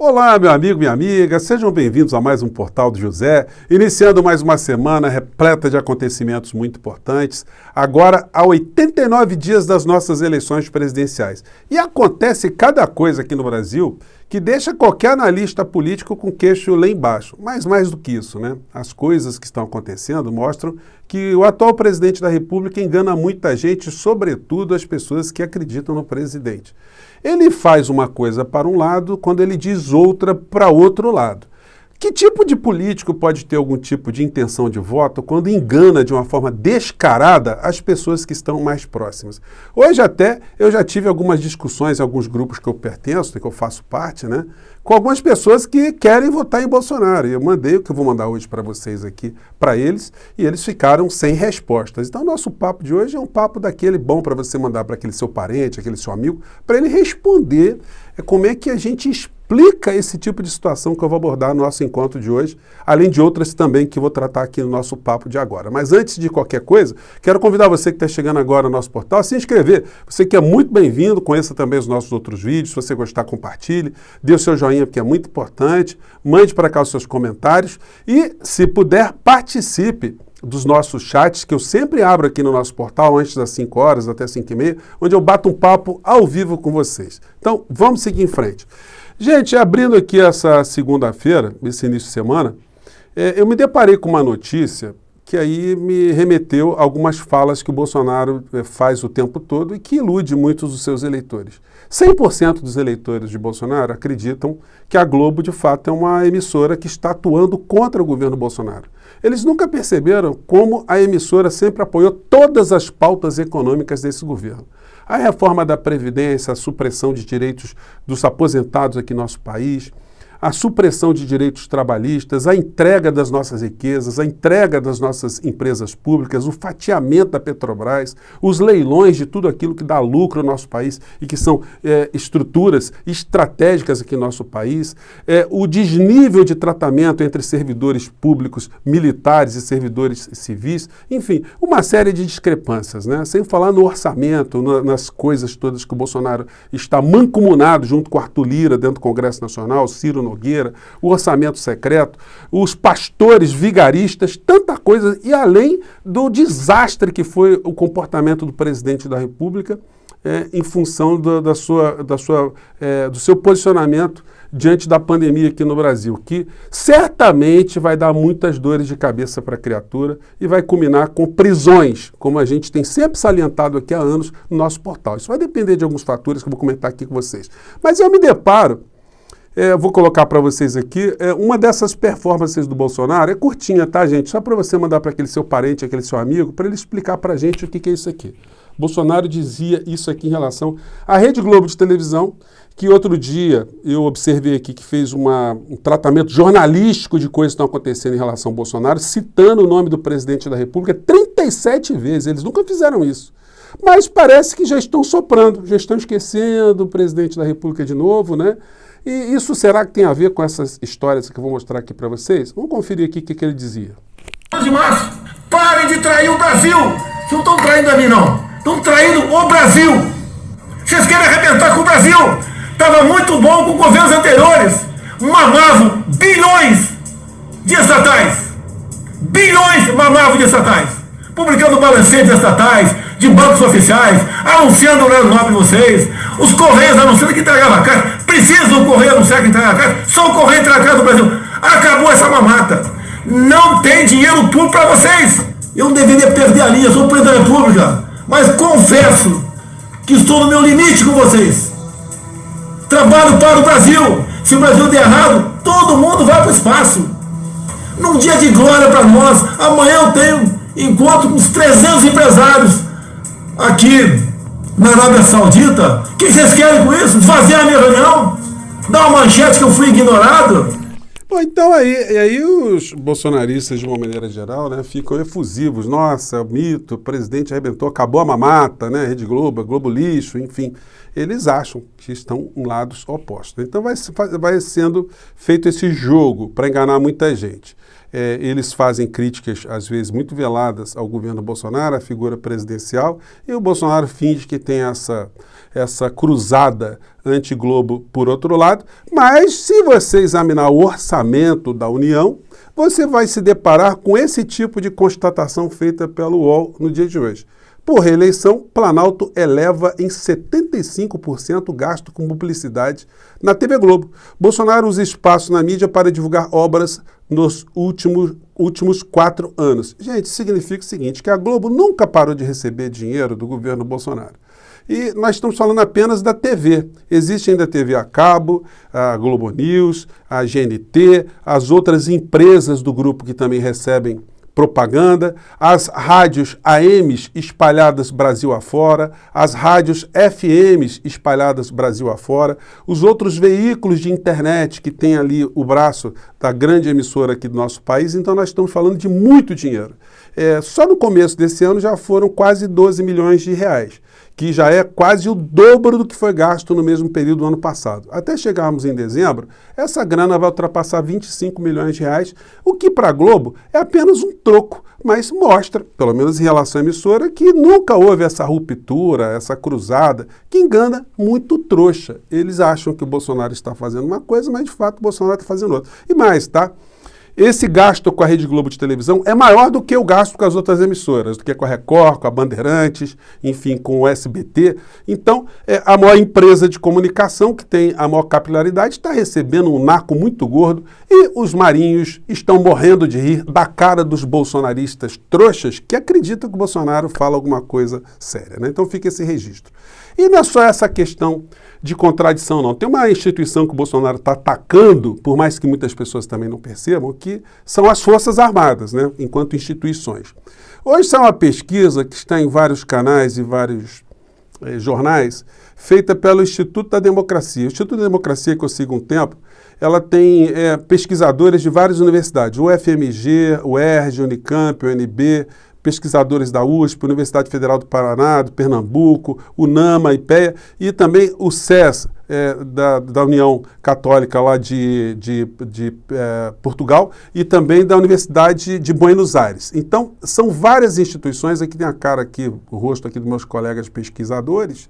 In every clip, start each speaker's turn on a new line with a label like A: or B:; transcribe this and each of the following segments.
A: Olá, meu amigo, minha amiga, sejam bem-vindos a mais um Portal do José, iniciando mais uma semana repleta de acontecimentos muito importantes, agora a 89 dias das nossas eleições presidenciais. E acontece cada coisa aqui no Brasil que deixa qualquer analista político com queixo lá embaixo. Mas mais do que isso, né? As coisas que estão acontecendo mostram que o atual presidente da República engana muita gente, sobretudo as pessoas que acreditam no presidente. Ele faz uma coisa para um lado quando ele diz outra para outro lado. Que tipo de político pode ter algum tipo de intenção de voto quando engana de uma forma descarada as pessoas que estão mais próximas? Hoje até eu já tive algumas discussões em alguns grupos que eu pertenço, que eu faço parte, né? Com algumas pessoas que querem votar em Bolsonaro. E eu mandei o que eu vou mandar hoje para vocês aqui, para eles, e eles ficaram sem respostas. Então, nosso papo de hoje é um papo daquele bom para você mandar para aquele seu parente, aquele seu amigo, para ele responder como é que a gente explica esse tipo de situação que eu vou abordar no nosso encontro de hoje, além de outras também que eu vou tratar aqui no nosso papo de agora. Mas antes de qualquer coisa, quero convidar você que está chegando agora no nosso portal a se inscrever. Você que é muito bem-vindo, conheça também os nossos outros vídeos. Se você gostar, compartilhe, dê o seu joinha, porque é muito importante, mande para cá os seus comentários e, se puder, participe dos nossos chats, que eu sempre abro aqui no nosso portal, antes das 5 horas, até 5h30, onde eu bato um papo ao vivo com vocês. Então, vamos seguir em frente. Gente, abrindo aqui essa segunda-feira, esse início de semana, eu me deparei com uma notícia que aí me remeteu a algumas falas que o Bolsonaro faz o tempo todo e que ilude muitos dos seus eleitores. 100% dos eleitores de Bolsonaro acreditam que a Globo, de fato, é uma emissora que está atuando contra o governo Bolsonaro. Eles nunca perceberam como a emissora sempre apoiou todas as pautas econômicas desse governo. A reforma da Previdência, a supressão de direitos dos aposentados aqui no nosso país, a supressão de direitos trabalhistas, a entrega das nossas riquezas, a entrega das nossas empresas públicas, o fatiamento da Petrobras, os leilões de tudo aquilo que dá lucro ao nosso país e que são estruturas estratégicas aqui no nosso país, o desnível de tratamento entre servidores públicos, militares e servidores civis, enfim, uma série de discrepâncias, né? Sem falar no orçamento, nas coisas todas que o Bolsonaro está mancomunado junto com Arthur Lira dentro do Congresso Nacional, Ciro Nogueira, o orçamento secreto, os pastores vigaristas, tanta coisa, e além do desastre que foi o comportamento do presidente da República em função do seu posicionamento diante da pandemia aqui no Brasil, que certamente vai dar muitas dores de cabeça para a criatura e vai culminar com prisões, como a gente tem sempre salientado aqui há anos no nosso portal. Isso vai depender de alguns fatores que eu vou comentar aqui com vocês. Mas eu me deparo, vou colocar para vocês aqui, uma dessas performances do Bolsonaro, é curtinha, tá, gente? Só para você mandar para aquele seu parente, aquele seu amigo, para ele explicar para a gente o que é isso aqui. Bolsonaro dizia isso aqui em relação à Rede Globo de televisão, que outro dia eu observei aqui que fez um tratamento jornalístico de coisas que estão acontecendo em relação ao Bolsonaro, citando o nome do presidente da República 37 vezes. Eles nunca fizeram isso. Mas parece que já estão soprando, já estão esquecendo o presidente da República de novo, né? E isso será que tem a ver com essas histórias que eu vou mostrar aqui para vocês? Vamos conferir aqui o que ele dizia.
B: De março, parem de trair o Brasil! Vocês não estão traindo a mim, não. Estão traindo o Brasil. Vocês querem arrebentar com o Brasil. Estava muito bom com governos anteriores. Mamavam bilhões de estatais. Bilhões mamavam de estatais. Publicando balancetes estatais, de bancos oficiais, anunciando o horário nobre de vocês. Os Correios anunciando que entregava a caixa. Precisa o Correio anunciar que entrega a caixa. Só o Correio entrega a caixa do Brasil. Acabou essa mamata. Não tem dinheiro público para vocês. Eu não deveria perder a linha, sou o presidente da República. Mas confesso que estou no meu limite com vocês. Trabalho para o Brasil. Se o Brasil der errado, todo mundo vai para o espaço. Num dia de glória para nós, amanhã eu tenho encontro com uns 300 empresários aqui na Arábia Saudita. O que vocês querem com isso? Fazer a minha reunião? Dar uma manchete que eu fui ignorado?
A: Bom, então aí os bolsonaristas, de uma maneira geral, né, ficam efusivos. Nossa, mito, o presidente arrebentou, acabou a mamata, né, Rede Globo, Globo lixo, enfim. Eles acham que estão em lados opostos. Então vai sendo feito esse jogo para enganar muita gente. eles fazem críticas, às vezes, muito veladas ao governo Bolsonaro, à figura presidencial, e o Bolsonaro finge que tem essa cruzada anti-Globo por outro lado, mas se você examinar o orçamento da União, você vai se deparar com esse tipo de constatação feita pelo UOL no dia de hoje. Por reeleição, Planalto eleva em 75% o gasto com publicidade na TV Globo. Bolsonaro usa espaço na mídia para divulgar obras nos últimos 4 anos. Gente, significa o seguinte, que a Globo nunca parou de receber dinheiro do governo Bolsonaro. E nós estamos falando apenas da TV. Existe ainda a TV a cabo, a Globo News, a GNT, as outras empresas do grupo que também recebem propaganda, as rádios AMs espalhadas Brasil afora, as rádios FMs espalhadas Brasil afora, os outros veículos de internet que tem ali o braço da grande emissora aqui do nosso país. Então nós estamos falando de muito dinheiro. Só no começo desse ano já foram quase 12 milhões de reais, que já é quase o dobro do que foi gasto no mesmo período do ano passado. Até chegarmos em dezembro, essa grana vai ultrapassar 25 milhões de reais, o que para a Globo é apenas um troco, mas mostra, pelo menos em relação à emissora, que nunca houve essa ruptura, essa cruzada, que engana muito trouxa. Eles acham que o Bolsonaro está fazendo uma coisa, mas de fato o Bolsonaro está fazendo outra. E mais, tá? Esse gasto com a Rede Globo de televisão é maior do que o gasto com as outras emissoras, do que com a Record, com a Bandeirantes, enfim, com o SBT. Então, a maior empresa de comunicação, que tem a maior capilaridade, está recebendo um naco muito gordo e os marinhos estão morrendo de rir da cara dos bolsonaristas trouxas que acreditam que o Bolsonaro fala alguma coisa séria, né? Então fica esse registro. E não é só essa questão de contradição, não. Tem uma instituição que o Bolsonaro está atacando, por mais que muitas pessoas também não percebam, que são as Forças Armadas, né, enquanto instituições. Hoje saiu uma pesquisa que está em vários canais e vários jornais, feita pelo Instituto da Democracia. O Instituto da Democracia, que eu sigo há um tempo, ela tem pesquisadores de várias universidades, o FMG, o UERJ, Unicamp, o UNB, pesquisadores da USP, Universidade Federal do Paraná, do Pernambuco, UNAMA, IPEA, e também o SES, da União Católica lá de Portugal, e também da Universidade de Buenos Aires. Então, são várias instituições, aqui tem a cara aqui, o rosto aqui dos meus colegas pesquisadores,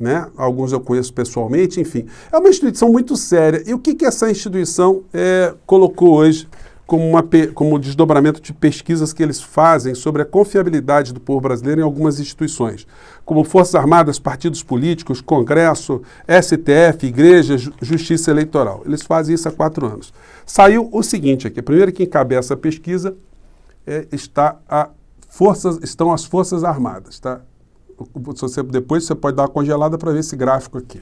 A: né? Alguns eu conheço pessoalmente, enfim. É uma instituição muito séria. E o que essa instituição colocou hoje como desdobramento de pesquisas que eles fazem sobre a confiabilidade do povo brasileiro em algumas instituições, como Forças Armadas, partidos políticos, Congresso, STF, Igreja, Justiça Eleitoral. Eles fazem isso há 4 anos. Saiu o seguinte aqui, primeiro que encabeça a pesquisa estão as Forças Armadas, tá? Depois você pode dar uma congelada para ver esse gráfico aqui.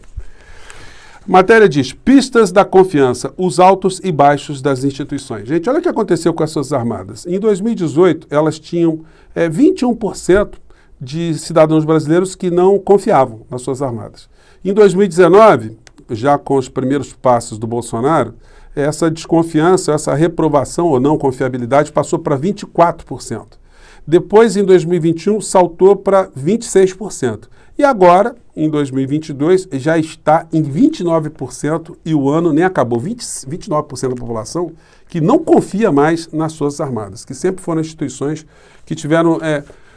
A: A matéria diz, pistas da confiança, os altos e baixos das instituições. Gente, olha o que aconteceu com as Forças Armadas. Em 2018, elas tinham 21% de cidadãos brasileiros que não confiavam nas Forças Armadas. Em 2019, já com os primeiros passos do Bolsonaro, essa desconfiança, essa reprovação ou não confiabilidade passou para 24%. Depois, em 2021, saltou para 26%. E agora, em 2022, já está em 29% e o ano nem acabou. 29% da população que não confia mais nas Forças Armadas, que sempre foram instituições que tiveram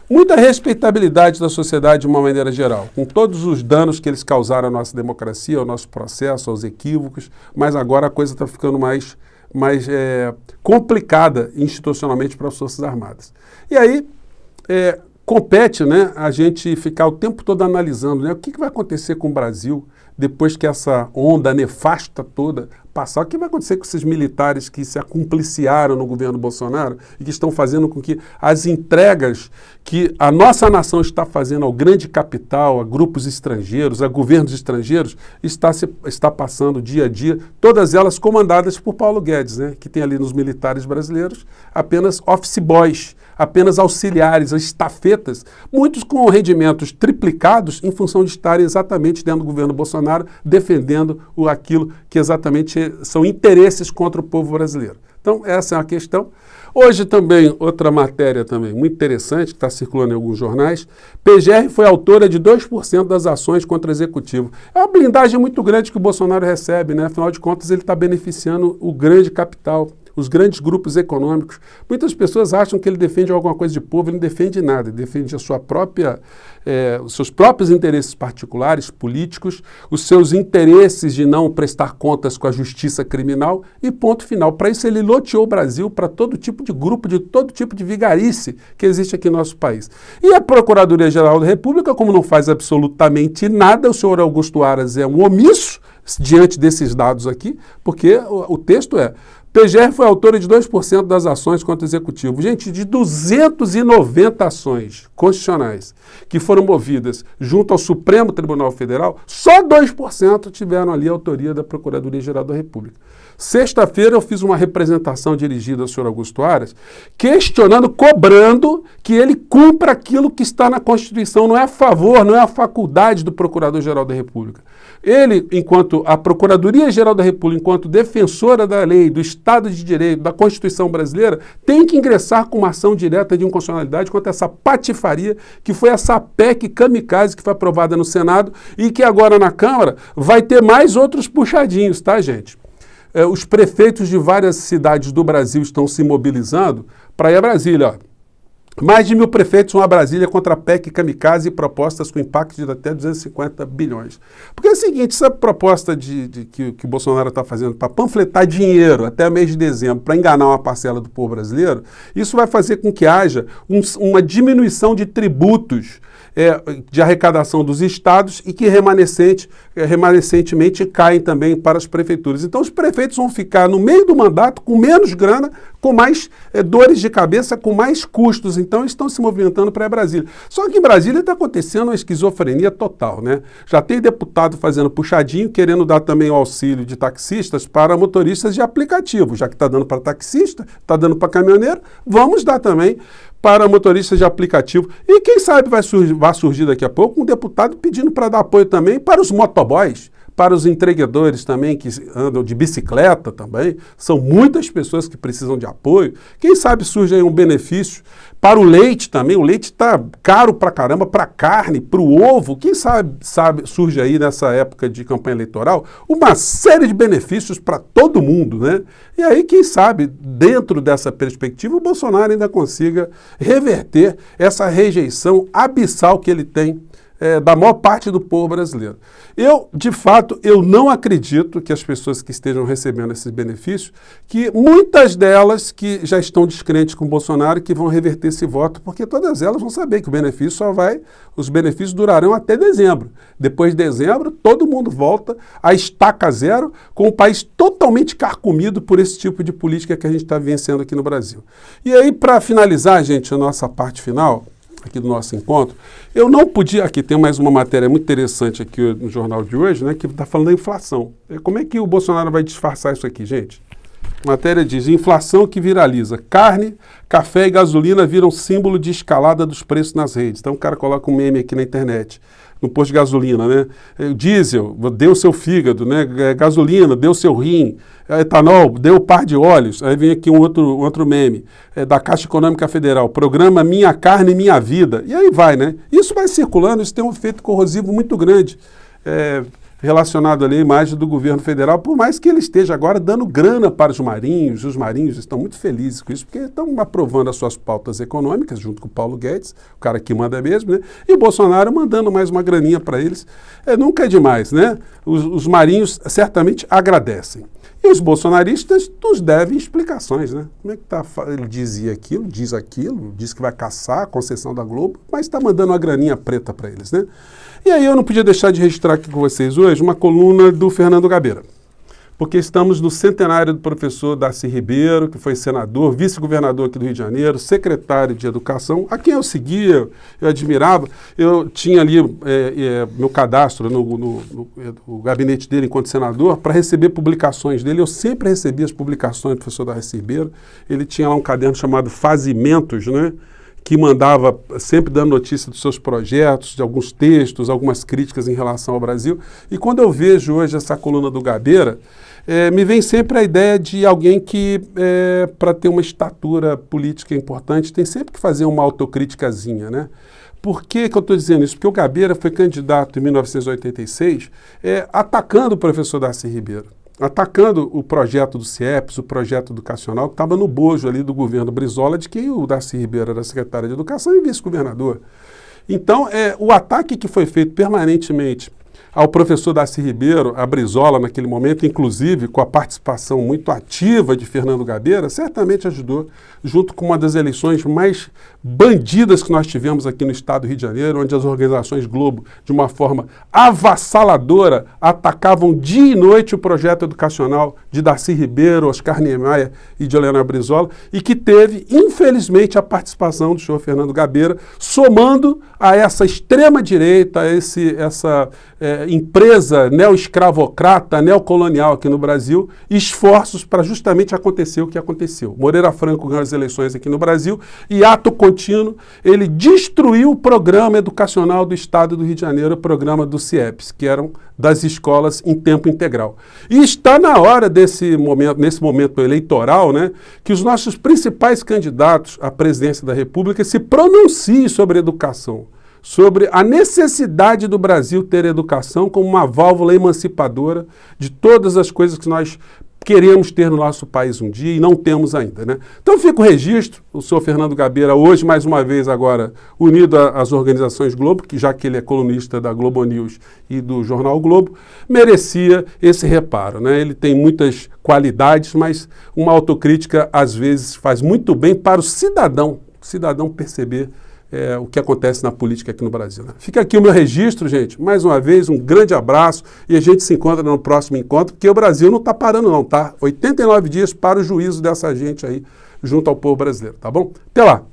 A: muita respeitabilidade da sociedade de uma maneira geral, com todos os danos que eles causaram à nossa democracia, ao nosso processo, aos equívocos, mas agora a coisa está ficando mais complicada institucionalmente para as Forças Armadas. E aí, compete, né, a gente ficar o tempo todo analisando, né, o que vai acontecer com o Brasil depois que essa onda nefasta toda passar. O que vai acontecer com esses militares que se acumpliciaram no governo Bolsonaro e que estão fazendo com que as entregas que a nossa nação está fazendo ao grande capital, a grupos estrangeiros, a governos estrangeiros, está passando dia a dia, todas elas comandadas por Paulo Guedes, né, que tem ali nos militares brasileiros apenas office boys, apenas auxiliares, estafetas, muitos com rendimentos triplicados em função de estarem exatamente dentro do governo Bolsonaro, defendendo aquilo que exatamente são interesses contra o povo brasileiro. Então, essa é uma questão. Hoje também, outra matéria também muito interessante, que está circulando em alguns jornais, PGR foi autora de 2% das ações contra o Executivo. É uma blindagem muito grande que o Bolsonaro recebe, né? Afinal de contas, ele está beneficiando o grande capital, os grandes grupos econômicos. Muitas pessoas acham que ele defende alguma coisa de povo, ele não defende nada, ele defende os seus próprios interesses particulares, políticos, os seus interesses de não prestar contas com a justiça criminal e ponto final. Para isso ele loteou o Brasil para todo tipo de grupo, de todo tipo de vigarice que existe aqui no nosso país. E a Procuradoria-Geral da República, como não faz absolutamente nada, o senhor Augusto Aras é um omisso diante desses dados aqui, porque o texto é: PGR foi autora de 2% das ações contra o Executivo. Gente, de 290 ações constitucionais que foram movidas junto ao Supremo Tribunal Federal, só 2% tiveram ali a autoria da Procuradoria-Geral da República. Sexta-feira eu fiz uma representação dirigida ao senhor Augusto Aras, questionando, cobrando que ele cumpra aquilo que está na Constituição. Não é a favor, não é a faculdade do Procurador-Geral da República. Ele, enquanto a Procuradoria-Geral da República, enquanto defensora da lei, do Estado de Direito, da Constituição brasileira, tem que ingressar com uma ação direta de inconstitucionalidade contra essa patifaria que foi essa PEC kamikaze que foi aprovada no Senado e que agora na Câmara vai ter mais outros puxadinhos, tá, gente? Os prefeitos de várias cidades do Brasil estão se mobilizando para ir a Brasília. Ó. Mais de 1.000 prefeitos vão a Brasília contra a PEC kamikaze e propostas com impacto de até 250 bilhões. Porque é o seguinte, essa proposta que o Bolsonaro está fazendo para panfletar dinheiro até mês de dezembro, para enganar uma parcela do povo brasileiro, isso vai fazer com que haja uma diminuição de tributos de arrecadação dos estados e que remanescentemente caem também para as prefeituras. Então os prefeitos vão ficar no meio do mandato com menos grana, com mais dores de cabeça, com mais custos. Então estão se movimentando para Brasília. Só que em Brasília está acontecendo uma esquizofrenia total, né? Já tem deputado fazendo puxadinho, querendo dar também o auxílio de taxistas para motoristas de aplicativo. Já que está dando para taxista, está dando para caminhoneiro, vamos dar também para motoristas de aplicativo. E quem sabe vai surgir daqui a pouco um deputado pedindo para dar apoio também para os motoboys, para os entregadores também que andam de bicicleta também. São muitas pessoas que precisam de apoio. Quem sabe surge aí um benefício para o leite também. O leite está caro para caramba, para a carne, para o ovo. Quem sabe surge aí nessa época de campanha eleitoral uma série de benefícios para todo mundo, né? E aí, quem sabe, dentro dessa perspectiva, o Bolsonaro ainda consiga reverter essa rejeição abissal que ele tem da maior parte do povo brasileiro. De fato, eu não acredito que as pessoas que estejam recebendo esses benefícios, que muitas delas que já estão descrentes com o Bolsonaro, que vão reverter esse voto, porque todas elas vão saber que os benefícios durarão até dezembro. Depois de dezembro, todo mundo volta à estaca zero, com o país totalmente carcomido por esse tipo de política que a gente está vivenciando aqui no Brasil. E aí, para finalizar, gente, a nossa parte final aqui do nosso encontro, eu não podia, aqui tem mais uma matéria muito interessante aqui no jornal de hoje, né, que está falando da inflação. Como é que o Bolsonaro vai disfarçar isso aqui, gente? A matéria diz: inflação que viraliza. Carne, café e gasolina viram símbolo de escalada dos preços nas redes. Então o cara coloca um meme aqui na internet, no posto de gasolina, né? Diesel, deu seu fígado, né? Gasolina, deu seu rim. Etanol, deu par de óleos. Aí vem aqui um outro meme, da Caixa Econômica Federal, programa Minha Carne, Minha Vida. E aí vai, né? Isso vai circulando, isso tem um efeito corrosivo muito grande, relacionado ali à imagem do governo federal, por mais que ele esteja agora dando grana para os marinhos estão muito felizes com isso, porque estão aprovando as suas pautas econômicas, junto com o Paulo Guedes, o cara que manda mesmo, né? E o Bolsonaro mandando mais uma graninha para eles. Nunca é demais, né? Os marinhos certamente agradecem. E os bolsonaristas nos devem explicações, né? Como é que tá? Ele dizia aquilo, diz que vai caçar a concessão da Globo, mas está mandando uma graninha preta para eles, né? E aí eu não podia deixar de registrar aqui com vocês hoje uma coluna do Fernando Gabeira, porque estamos no centenário do professor Darcy Ribeiro, que foi senador, vice-governador aqui do Rio de Janeiro, secretário de Educação, a quem eu seguia, eu admirava. Eu tinha ali meu cadastro no gabinete dele enquanto senador para receber publicações dele. Eu sempre recebia as publicações do professor Darcy Ribeiro. Ele tinha lá um caderno chamado Fazimentos, né? Que mandava sempre dando notícia dos seus projetos, de alguns textos, algumas críticas em relação ao Brasil. E quando eu vejo hoje essa coluna do Gabeira, me vem sempre a ideia de alguém que, para ter uma estatura política importante, tem sempre que fazer uma autocríticazinha, né? Por que eu estou dizendo isso? Porque o Gabeira foi candidato em 1986, atacando o professor Darcy Ribeiro. atacando o projeto do CIEPS, o projeto educacional, que estava no bojo ali do governo Brizola, de quem o Darcy Ribeiro era secretário de Educação e vice-governador. Então, o ataque que foi feito permanentemente ao professor Darcy Ribeiro, a Brizola naquele momento, inclusive com a participação muito ativa de Fernando Gabeira, certamente ajudou, junto com uma das eleições mais bandidas que nós tivemos aqui no estado do Rio de Janeiro, onde as organizações Globo, de uma forma avassaladora, atacavam dia e noite o projeto educacional de Darcy Ribeiro, Oscar Niemeyer e de Helena Brizola, e que teve, infelizmente, a participação do senhor Fernando Gabeira, somando a essa extrema-direita, essa empresa neo-escravocrata, neocolonial aqui no Brasil, esforços para justamente acontecer o que aconteceu. Moreira Franco ganhou as eleições aqui no Brasil e, ato contínuo, ele destruiu o programa educacional do Estado do Rio de Janeiro, o programa do CIEPS, que eram das escolas em tempo integral. E está na hora nesse momento eleitoral, né, que os nossos principais candidatos à presidência da República se pronunciem sobre educação, sobre a necessidade do Brasil ter educação como uma válvula emancipadora de todas as coisas que nós queremos ter no nosso país um dia e não temos ainda, né? Então fica o registro, o senhor Fernando Gabeira hoje, mais uma vez agora, unido às organizações Globo, que já que ele é colunista da Globo News e do Jornal Globo, merecia esse reparo, né? Ele tem muitas qualidades, mas uma autocrítica às vezes faz muito bem para o cidadão perceber o que acontece na política aqui no Brasil, né? Fica aqui o meu registro, gente. Mais uma vez, um grande abraço e a gente se encontra no próximo encontro, porque o Brasil não está parando não, tá? 89 dias para o juízo dessa gente aí, junto ao povo brasileiro, tá bom? Até lá!